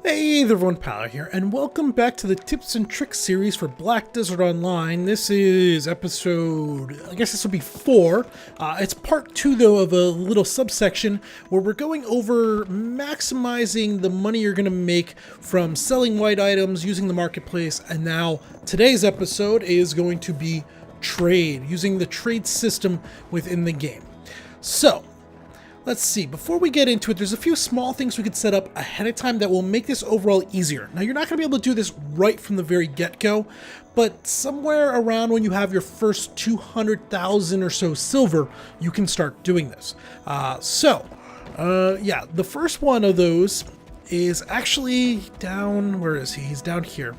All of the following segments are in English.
Hey there everyone, Pal here, and welcome back to the Tips and Tricks series for Black Desert Online. This is episode, I guess this will be 4. It's part 2 though of a little subsection where we're going over maximizing the money you're going to make from selling white items using the marketplace. And now today's episode is going to be trade, using the trade system within the game. So, let's see, before we get into it, there's a few small things we could set up ahead of time that will make this overall easier. Now, you're not going to be able to do this right from the very get-go, but somewhere around when you have your first 200,000 or so silver, you can start doing this. Yeah, the first one of those is actually down, where is he? He's down here.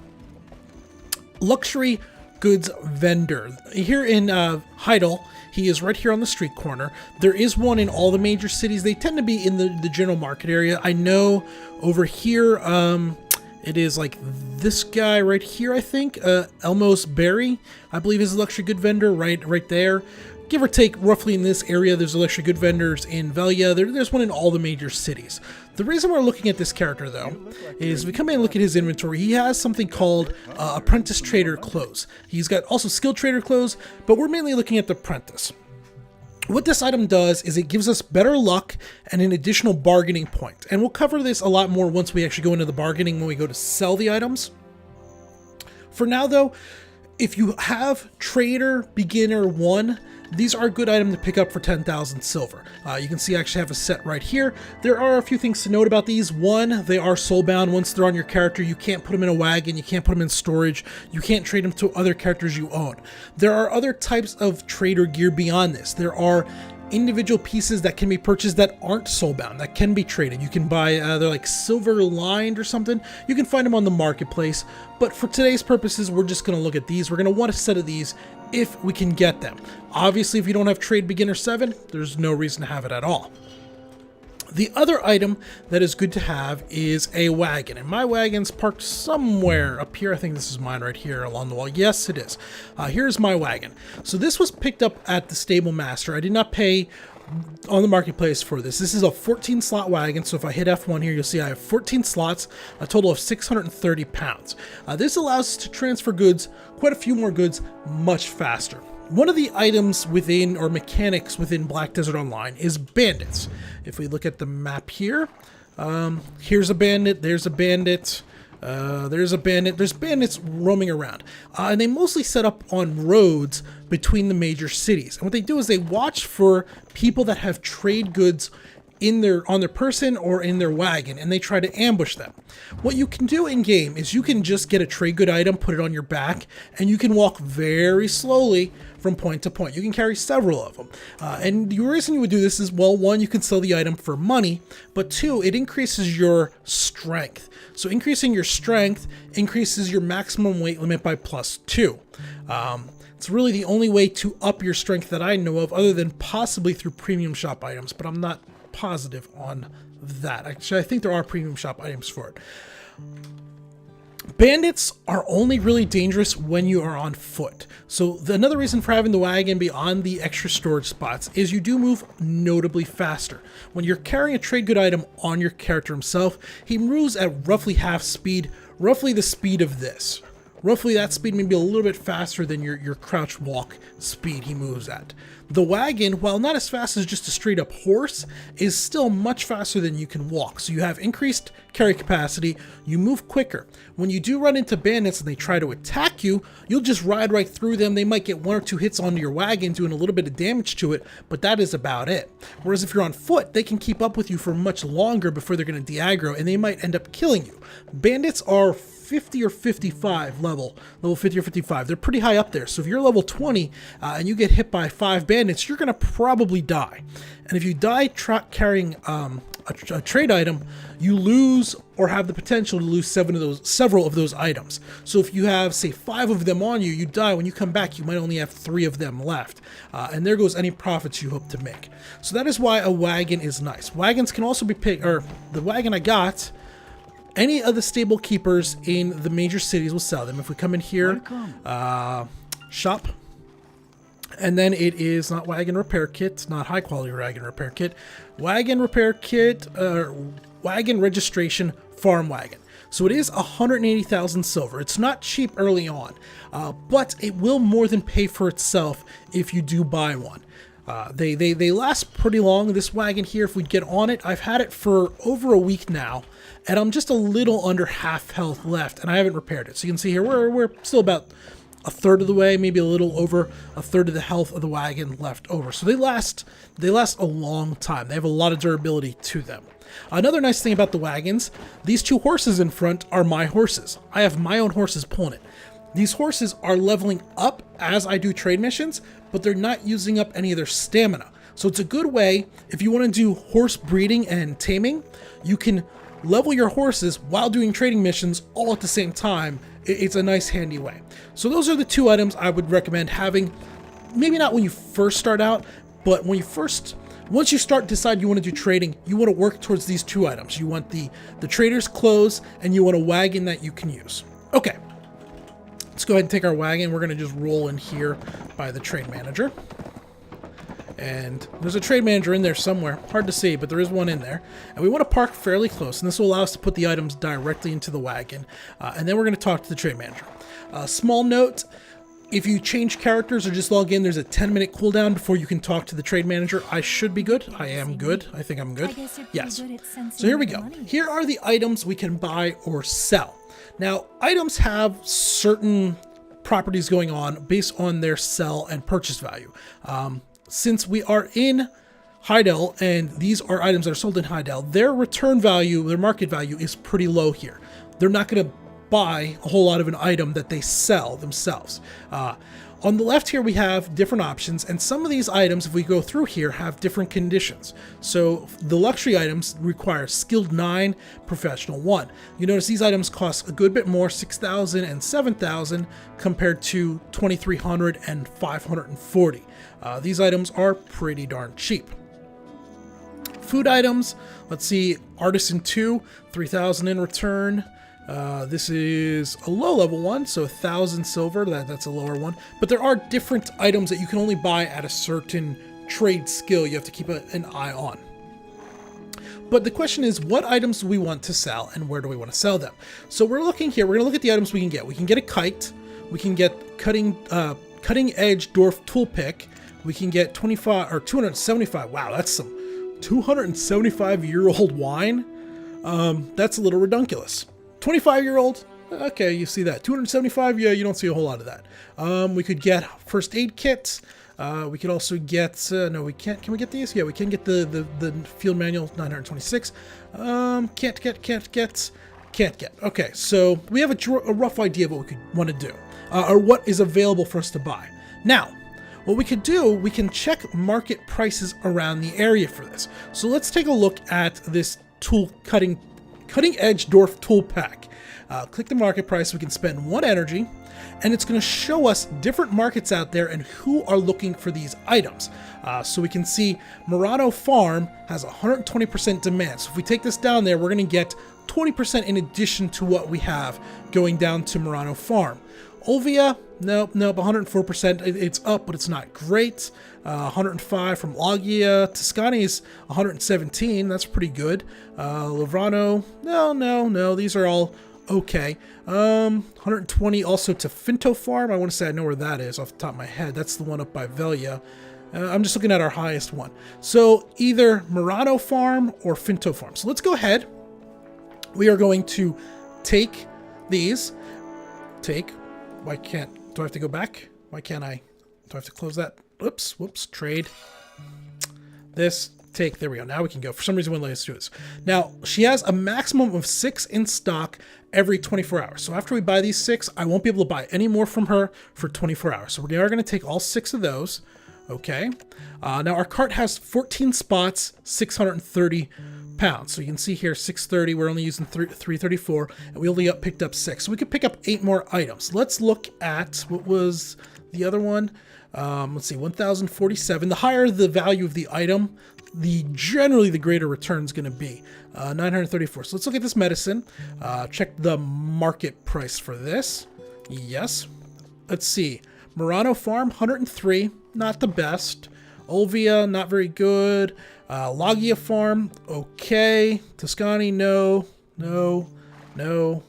Luxury goods vendor. Here in Heidel, he is right here on the street corner. There is one in all the major cities. They tend to be in the general market area. I know over here, it is like this guy right here, I think. Elmos Berry, I believe, is a luxury good vendor right there. Give or take, roughly in this area, there's luxury good vendors in Velia. There's one in all the major cities. The reason we're looking at this character, though, is we come in and look at his inventory. He has something called Apprentice Trader clothes. He's got also Skilled Trader clothes, but we're mainly looking at the Apprentice. What this item does is it gives us better luck and an additional bargaining point. And we'll cover this a lot more once we actually go into the bargaining when we go to sell the items. For now, though, if you have Trader Beginner 1, these are a good item to pick up for 10,000 silver. You can see I actually have a set right here. There are a few things to note about these. One, they are soulbound. Once they're on your character, you can't put them in a wagon, you can't put them in storage, you can't trade them to other characters you own. There are other types of trader gear beyond this. There are individual pieces that can be purchased that aren't soulbound, that can be traded. You can buy, they're like silver lined or something. You can find them on the marketplace, but for today's purposes, we're just going to look at these. We're going to want a set of these if we can get them. Obviously, if you don't have Trade Beginner 7, there's no reason to have it at all. The other item that is good to have is a wagon, and my wagon's parked somewhere up here. I think this is mine right here along the wall. Yes, it is. Here's my wagon. So this was picked up at the Stable Master. I did not pay on the marketplace for this. This is a 14 slot wagon, so if I hit F1 here, you'll see I have 14 slots, a total of 630 pounds. This allows us to transfer goods, quite a few more goods, much faster. One of the items within, or mechanics within Black Desert Online, is bandits. If we look at the map here, here's a bandit, there's a bandit, there's a bandit, there's bandits roaming around. And they mostly set up on roads between the major cities. And what they do is they watch for people that have trade goods on their person or in their wagon, and they try to ambush them. What you can do in game is you can just get a trade good item, put it on your back, and you can walk very slowly from point to point. You can carry several of them. And the reason you would do this is, well, one, you can sell the item for money, but two, it increases your strength. So increasing your strength increases your maximum weight limit by +2. It's really the only way to up your strength that I know of, other than possibly through premium shop items, but I'm not positive on that. Actually, I think there are premium shop items for it. Bandits are only really dangerous when you are on foot. So another reason for having the wagon beyond the extra storage spots is you do move notably faster. When you're carrying a trade good item on your character himself, he moves at roughly half speed, roughly the speed of this. Roughly that speed, maybe a little bit faster than your crouch walk speed he moves at. The wagon, while not as fast as just a straight up horse, is still much faster than you can walk. So you have increased carry capacity, you move quicker. When you do run into bandits and they try to attack you, you'll just ride right through them. They might get 1 or 2 hits onto your wagon, doing a little bit of damage to it, but that is about it. Whereas if you're on foot, they can keep up with you for much longer before they're going to de-aggro, and they might end up killing you. Bandits are 50 or 55 level 50 or 55. They're pretty high up there. So if you're level 20 and you get hit by 5 bandits, you're going to probably die. And if you die carrying a trade item, you lose or have the potential to lose several of those items. So if you have, say, 5 of them on you, you die. When you come back, you might only have 3 of them left. And there goes any profits you hope to make. So that is why a wagon is nice. Wagons can also be picked, or the wagon I got, any of the stable keepers in the major cities will sell them. If we come in here, shop, And then it is not wagon repair kit, not high quality wagon repair kit, wagon repair kit, wagon registration farm wagon. So it is 180,000 silver. It's not cheap early on, but it will more than pay for itself if you do buy one. They last pretty long. This wagon here, if we get on it, I've had it for over a week now, and I'm just a little under half health left, and I haven't repaired it. So you can see here, we're still about a third of the way, maybe a little over a third of the health of the wagon left over. So they last a long time. They have a lot of durability to them. Another nice thing about the wagons, these two horses in front are my horses. I have my own horses pulling it. These horses are leveling up as I do trade missions, but they're not using up any of their stamina. So it's a good way, if you want to do horse breeding and taming, you can level your horses while doing trading missions all at the same time. It's a nice handy way. So those are the two items I would recommend having. Maybe not when you first start out, but when you once you decide you want to do trading, you want to work towards these two items. You want the trader's clothes, and you want a wagon that you can use. Okay, let's go ahead and take our wagon. We're going to just roll in here by the trade manager. And there's a trade manager in there somewhere. Hard to see, but there is one in there. And we want to park fairly close, and this will allow us to put the items directly into the wagon. And then we're going to talk to the trade manager. Small note, if you change characters or just log in, there's a 10-minute cooldown before you can talk to the trade manager. I should be good. I am good. I think I'm good. Yes. So here we go. Here are the items we can buy or sell. Now, items have certain properties going on based on their sell and purchase value. Since we are in Heidel, and these are items that are sold in Heidel, their return value, their market value is pretty low here. They're not going to buy a whole lot of an item that they sell themselves. On the left here, we have different options, and some of these items, if we go through here, have different conditions. So the luxury items require skilled 9, professional 1. You notice these items cost a good bit more, 6,000 and 7,000, compared to 2,300 and 540. These items are pretty darn cheap. Food items, let's see, Artisan 2, 3,000 in return. This is a low level one, so 1,000 silver, that's a lower one. But there are different items that you can only buy at a certain trade skill you have to keep an eye on. But the question is, what items do we want to sell, and where do we want to sell them? So we're looking here, we're going to look at the items we can get. We can get a kite, we can get cutting edge dwarf tool pick, we can get 25 or 275. Wow, that's some 275-year-old wine. That's a little redunculous. 25-year-old, okay, you see that. 275, yeah, you don't see a whole lot of that. We could get first aid kits. We could also get, no, we can't. Can we get these? Yeah, we can get the field manual 926. Can't get. Okay, so we have a rough idea of what we could want to do, or what is available for us to buy. Now, what we could do, we can check market prices around the area for this. So let's take a look at this tool cutting edge dwarf tool pack. Click the market price. We can spend 1 energy, and it's going to show us different markets out there and who are looking for these items. So we can see Murano Farm has 120% demand. So if we take this down there, we're going to get 20% in addition to what we have going down to Murano Farm. Olvia, nope, 104%. It's up, but it's not great. 105 from Logia. Tuscany's 117. That's pretty good. Livrano, no. These are all okay. 120 also to Finto Farm. I want to say I know where that is off the top of my head. That's the one up by Velia. I'm just looking at our highest one. So either Murano Farm or Finto Farm. So let's go ahead. We are going to take these. Why can't, do I have to go back? Why can't I? Do I have to close that? Whoops, trade. This, take, there we go. Now we can go. For some reason, it wouldn't let us do this. Now, she has a maximum of 6 in stock every 24 hours. So after we buy these 6, I won't be able to buy any more from her for 24 hours. So we are going to take all 6 of those. Okay. Now our cart has 14 spots, 630 pounds. So you can see here 630, we're only using 334, and we only picked up 6. So we could pick up 8 more items. Let's look at what was the other one. Let's see, 1047. The higher the value of the item, generally the greater return is going to be. 934. So let's look at this medicine. Check the market price for this. Yes. Let's see. Murano Farm, 103, not the best. Olvia, not very good. Logia Farm, okay. Tuscany, no. Finto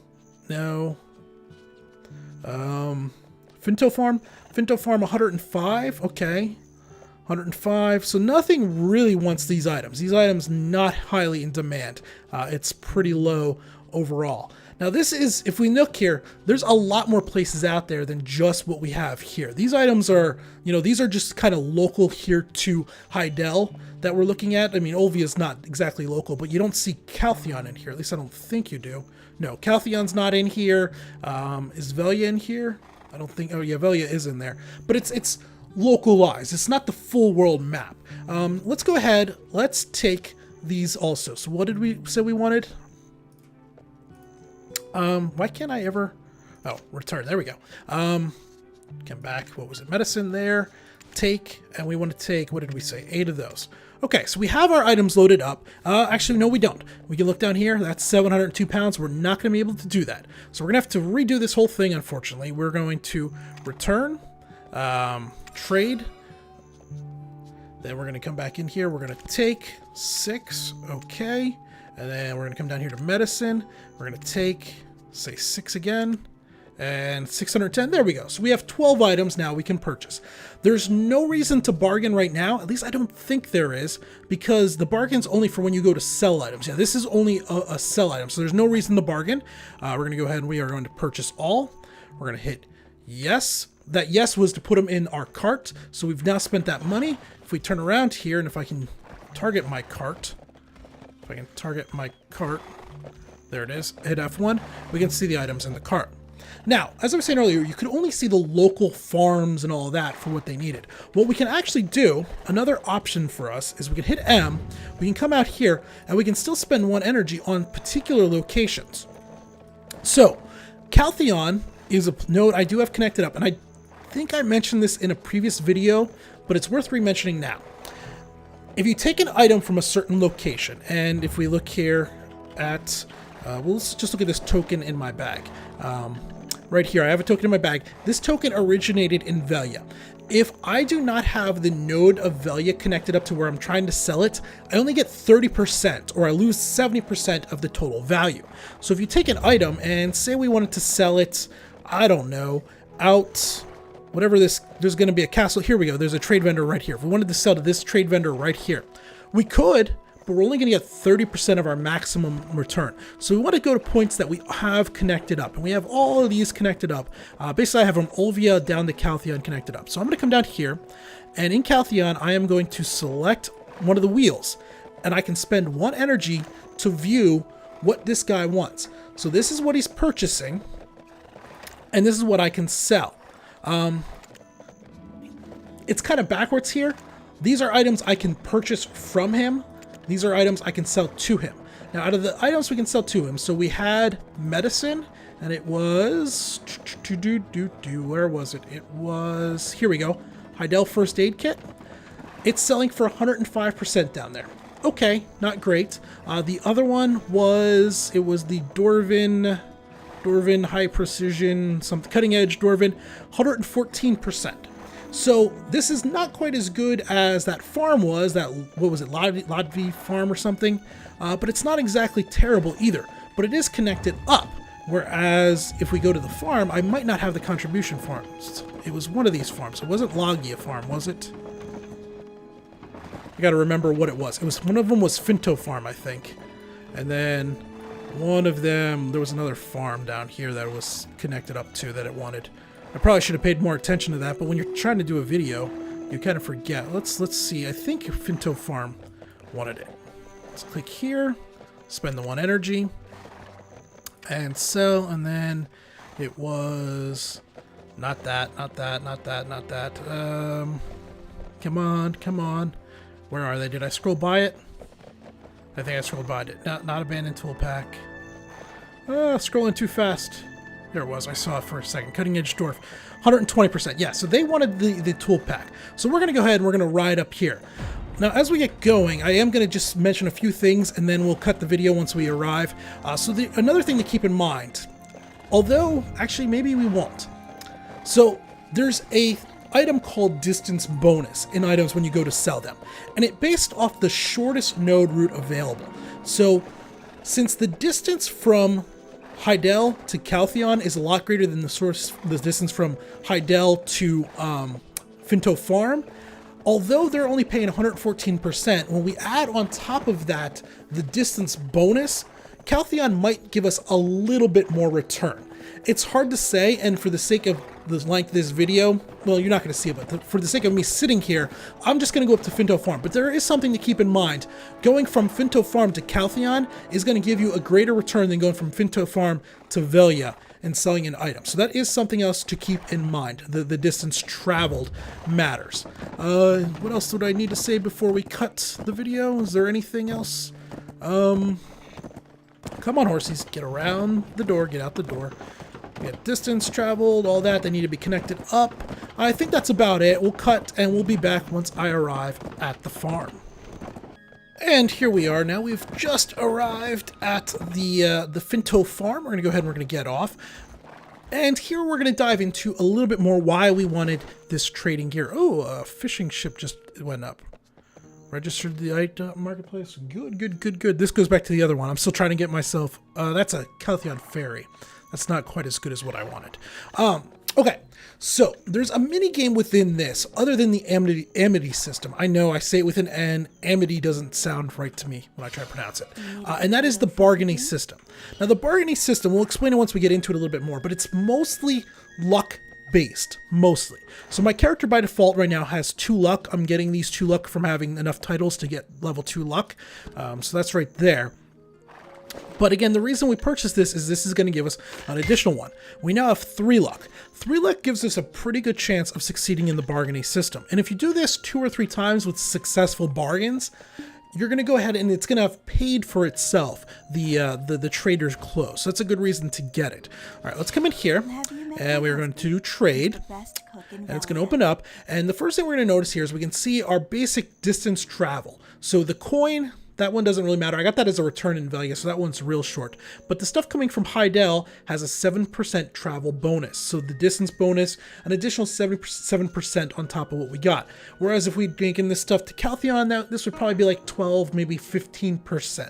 Farm, 105, okay. 105, so nothing really wants these items. These items not highly in demand. It's pretty low overall. Now this is, if we look here, there's a lot more places out there than just what we have here. These items are, these are just kind of local here to Heidel that we're looking at. I mean, Olvia is not exactly local, but you don't see Caltheon in here. At least I don't think you do. No, Caltheon's not in here. Is Velia in here? I don't think, oh yeah, Velia is in there. But it's localized. It's not the full world map. Let's go ahead. Let's take these also. So what did we say we wanted? Why can't I ever... Oh, return. There we go. Come back. What was it? Medicine there. Take. And we want to take, what did we say? 8 of those. Okay, so we have our items loaded up. Actually, no, we don't. We can look down here. That's 702 pounds. We're not going to be able to do that. So we're going to have to redo this whole thing, unfortunately. We're going to return, trade. Then we're going to come back in here. We're going to take 6. Okay. And then we're going to come down here to medicine. We're going to take, say, 6 again. And 610. There we go. So we have 12 items now we can purchase. There's no reason to bargain right now. At least I don't think there is, because the bargain's only for when you go to sell items. Yeah, this is only a sell item, so there's no reason to bargain. We're going to go ahead and we are going to purchase all. We're going to hit yes. That yes was to put them in our cart. So we've now spent that money. If we turn around here, and if I can target my cart, there it is, hit F1, we can see the items in the cart. Now, as I was saying earlier, you could only see the local farms and all of that for what they needed. What we can actually do, another option for us, is we can hit M, we can come out here, and we can still spend 1 energy on particular locations. So, Caltheon is a node I do have connected up, and I think I mentioned this in a previous video, but it's worth re-mentioning now. If you take an item from a certain location, and if we look here at, well, let's just look at this token in my bag. Right here, I have a token in my bag. This token originated in Velia. If I do not have the node of Velia connected up to where I'm trying to sell it, I only get 30%, or I lose 70% of the total value. So if you take an item and say we wanted to sell it, I don't know, out, whatever this, there's going to be a castle. Here we go. There's a trade vendor right here. If we wanted to sell to this trade vendor right here, we could, but we're only going to get 30% of our maximum return. So we want to go to points that we have connected up, and we have all of these connected up. Basically, I have from Olvia down to Caltheon connected up. So I'm going to come down here, and in Caltheon, I am going to select one of the wheels, and I can spend 1 energy to view what this guy wants. So this is what he's purchasing, and this is what I can sell. It's kind of backwards here. These are items I can purchase from him. These are items I can sell to him. Now, out of the items we can sell to him, so we had medicine, and it was... Where was it? It was... Here we go. Heidel First Aid Kit. It's selling for 105% down there. Okay, not great. The other one was... It was the Dwarven High Precision, some Cutting Edge Dwarven, 114%. So this is not quite as good as that farm was, that, what was it, Ladvi farm or something, but it's not exactly terrible either, but it is connected up, whereas if we go to the farm, I might not have the contribution farms. It was one of these farms. It wasn't Logia farm, was it? I gotta remember what it was. It was, one of them was Finto farm, I think, and then one of them, there was another farm down here that it was connected up to that it wanted. I probably should have paid more attention to that, but when you're trying to do a video, you kind of forget. Let's see. I think Finto Farm wanted it. Let's click here, spend the 1 energy, and sell, and then it was not that. Come on. Where are they? Did I scroll by it? I think I scrolled by it. Not abandoned tool pack. Scrolling too fast. There it was. I saw it for a second. Cutting Edge Dwarf. 120%. Yeah, so they wanted the tool pack. So we're going to go ahead and we're going to ride up here. Now, as we get going, I am going to just mention a few things, and then we'll cut the video once we arrive. Another thing to keep in mind, although, actually, maybe we won't. So there's a item called distance bonus in items when you go to sell them, and it based off the shortest node route available. So since the distance from Hydael to Caltheon is a lot greater than the distance from Hydael to Finto Farm, although they're only paying 114%, when we add on top of that the distance bonus, Caltheon might give us a little bit more return. It's hard to say, and for the sake of the length of this video, well, you're not going to see it, but for the sake of me sitting here, I'm just going to go up to Finto Farm. But there is something to keep in mind. Going from Finto Farm to Caltheon is going to give you a greater return than going from Finto Farm to Velia and selling an item. So that is something else to keep in mind. The distance traveled matters. What else would I need to say before we cut the video? Is there anything else? Come on, horsies. Get around the door. Get out the door. We got distance traveled, all that. They need to be connected up. I think that's about it. We'll cut, and we'll be back once I arrive at the farm. And here we are now. We've just arrived at the Finto Farm. We're going to go ahead and we're going to get off. And here we're going to dive into a little bit more why we wanted this trading gear. Oh, a fishing ship just went up. Registered the item marketplace. Good. This goes back to the other one. I'm still trying to get myself... that's a Caltheon ferry. That's not quite as good as what I wanted. Okay, so there's a mini game within this, other than the amity system. I know I say it with an N. Amity doesn't sound right to me when I try to pronounce it. And that is the bargaining system. Now, the bargaining system, we'll explain it once we get into it a little bit more, but it's mostly luck-based, mostly. So my character by default right now has 2 luck. I'm getting these 2 luck from having enough titles to get level 2 luck. So that's right there. But again, the reason we purchased this is going to give us an additional one. We now have 3 luck. 3 luck gives us a pretty good chance of succeeding in the bargaining system. And if you do this 2 or 3 times with successful bargains, you're going to go ahead and it's going to have paid for itself, the trader's close. So that's a good reason to get it. All right, let's come in here, and we're going to do trade, and it's going to open up. And the first thing we're going to notice here is we can see our basic distance travel. So the coin... that one doesn't really matter. I got that as a return in Velia, so that one's real short. But the stuff coming from Hydael has a 7% travel bonus. So the distance bonus, an additional 7% on top of what we got. Whereas if we'd taken this stuff to Caltheon, this would probably be like 12, maybe 15%.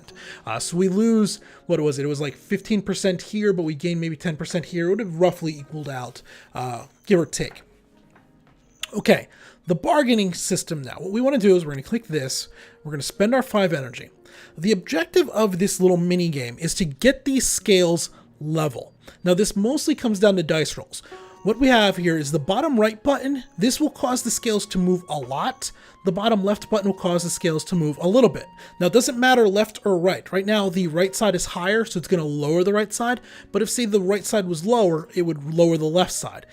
So we lose, what was it? It was like 15% here, but we gain maybe 10% here. It would have roughly equaled out, give or take. Okay, the bargaining system now. What we want to do is we're going to click this. We're going to spend our 5 energy. The objective of this little mini game is to get these scales level. Now, this mostly comes down to dice rolls. What we have here is the bottom right button. This will cause the scales to move a lot. The bottom left button will cause the scales to move a little bit. Now, it doesn't matter left or right. Right now, the right side is higher, so it's going to lower the right side. But if, say, the right side was lower, it would lower the left side.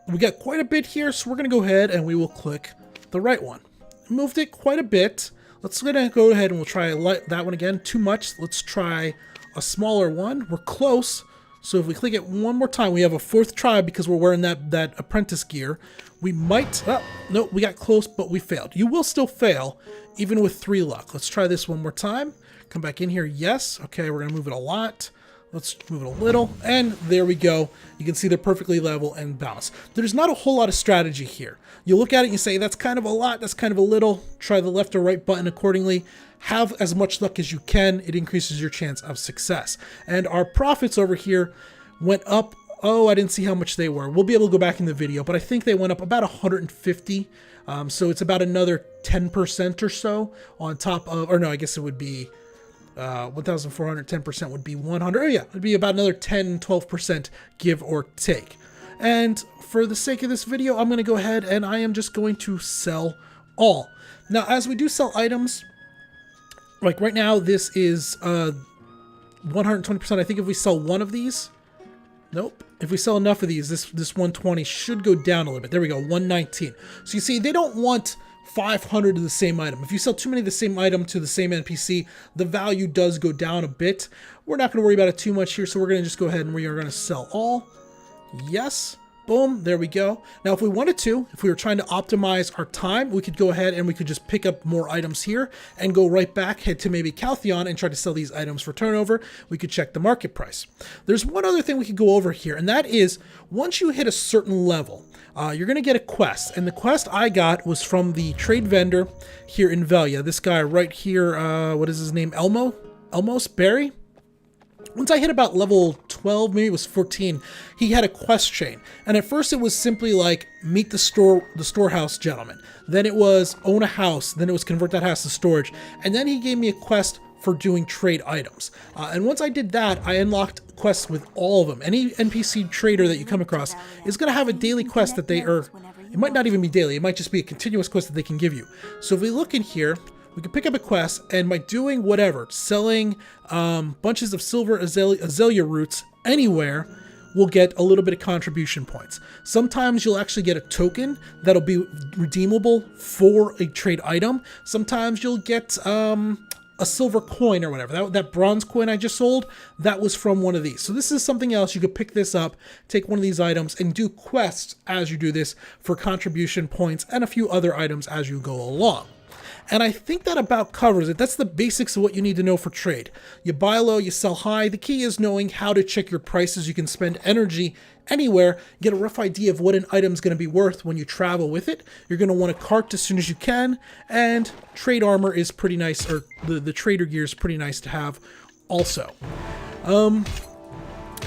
We got quite a bit here, so we're going to go ahead and we will click the right one. Moved it quite a bit. Let's go ahead and we'll try that one again. Too much. Let's try a smaller one. We're close. So if we click it one more time, we have a 4th try because we're wearing that apprentice gear. We might... oh, no, we got close, but we failed. You will still fail, even with 3 luck. Let's try this one more time. Come back in here. Yes. Okay, we're going to move it a lot. Let's move it a little, and there we go. You can see they're perfectly level and balanced. There's not a whole lot of strategy here. You look at it and you say, that's kind of a lot, that's kind of a little. Try the left or right button accordingly. Have as much luck as you can. It increases your chance of success. And our profits over here went up. Oh, I didn't see how much they were. We'll be able to go back in the video, but I think they went up about 150. So it's about another 10% or so on top of, or no, I guess it would be 1,410% would be 100. Oh yeah, it'd be about another 10-12% give or take. And for the sake of this video, I'm going to go ahead and I am just going to sell all. Now, as we do sell items, like right now, this is 120%. I think if we sell one of these, nope. If we sell enough of these, this 120 should go down a little bit. There we go, 119. So you see, they don't want 500 of the same item. If you sell too many of the same item to the same NPC, the value does go down a bit. We're not going to worry about it too much here, so we're going to just go ahead and we are going to sell all. Yes, Boom, there we go. Now, if we wanted to, if we were trying to optimize our time, we could go ahead and we could just pick up more items here and go right back, head to maybe Caltheon and try to sell these items for turnover. We could check the market price. There's one other thing we could go over here, and that is once you hit a certain level, you're going to get a quest. And the quest I got was from the trade vendor here in Velia. This guy right here, what is his name? Elmos Barry? Once I hit about level 12, maybe it was 14, he had a quest chain. And at first it was simply like, meet the storehouse gentleman. Then it was own a house. Then it was convert that house to storage. And then he gave me a quest for doing trade items. And once I did that, I unlocked quests with all of them. Any NPC trader that you come across is going to have a daily quest that they are. It might not even be daily. It might just be a continuous quest that they can give you. So if we look in here, we can pick up a quest, and by doing whatever, selling bunches of silver azalea roots anywhere, we'll get a little bit of contribution points. Sometimes you'll actually get a token that'll be redeemable for a trade item. Sometimes you'll get a silver coin or whatever. That bronze coin I just sold, that was from one of these. So this is something else. You could pick this up, take one of these items, and do quests as you do this for contribution points and a few other items as you go along. And I think that about covers it. That's the basics of what you need to know for trade. You buy low, you sell high. The key is knowing how to check your prices. You can spend energy anywhere, get a rough idea of what an item is going to be worth when you travel with it. You're going to want to cart as soon as you can, and trade armor is pretty nice, or the trader gear is pretty nice to have also.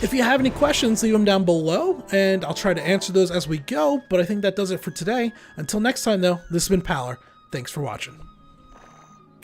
If you have any questions, leave them down below, and I'll try to answer those as we go, but I think that does it for today. Until next time, though, this has been Paler. Thanks for watching.